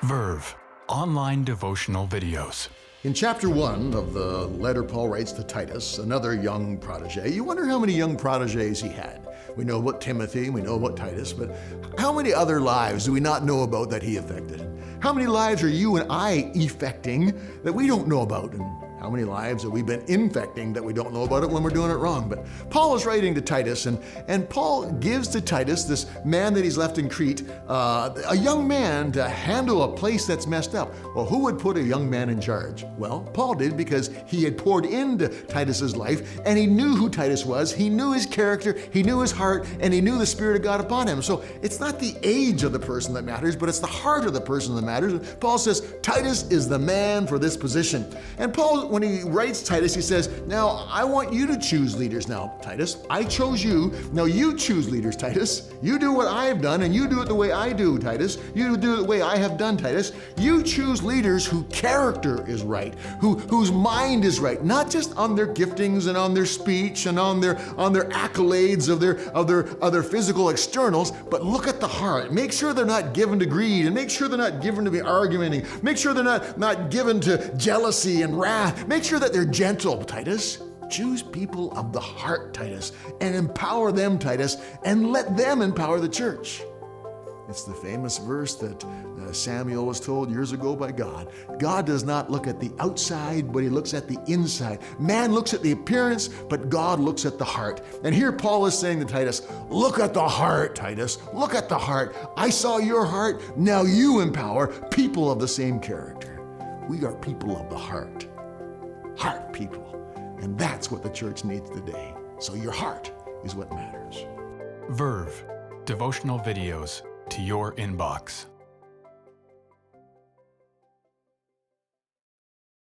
Verve, online devotional videos. In chapter 1 of the letter Paul writes to Titus, another young protege, you wonder how many young proteges he had. We know about Timothy, we know about Titus, but how many other lives do we not know about that he affected? How many lives are you and I effecting that we don't know about? And how many lives have we been infecting that we don't know about it when we're doing it wrong? But Paul is writing to Titus, and Paul gives to Titus, this man that he's left in Crete, a young man to handle a place that's messed up. Well, who would put a young man in charge? Well, Paul did, because he had poured into Titus's life, and he knew who Titus was. He knew his character, he knew his heart, and he knew the Spirit of God upon him. So it's not the age of the person that matters, but it's the heart of the person that matters. Paul says, Titus is the man for this position. And Paul, when he writes Titus, he says, now I want you to choose leaders now, Titus. I chose you. Now you choose leaders, Titus. You do what I have done, and you do it the way I do, Titus. You do it the way I have done, Titus. You choose leaders whose character is right, whose mind is right, not just on their giftings and on their speech and on their accolades of their physical externals, but look at the heart. Make sure they're not given to greed, and make sure they're not given to be arguing. Make sure they're not given to jealousy and wrath. Make sure that they're gentle, Titus. Choose people of the heart, Titus, and empower them, Titus, and let them empower the church. It's the famous verse that Samuel was told years ago by God. God does not look at the outside, but he looks at the inside. Man looks at the appearance, but God looks at the heart. And here Paul is saying to Titus, look at the heart, Titus. Look at the heart. I saw your heart. Now you empower people of the same character. We are people of the heart. Heart people. And that's what the church needs today. So your heart is what matters. Verve, devotional videos to your inbox.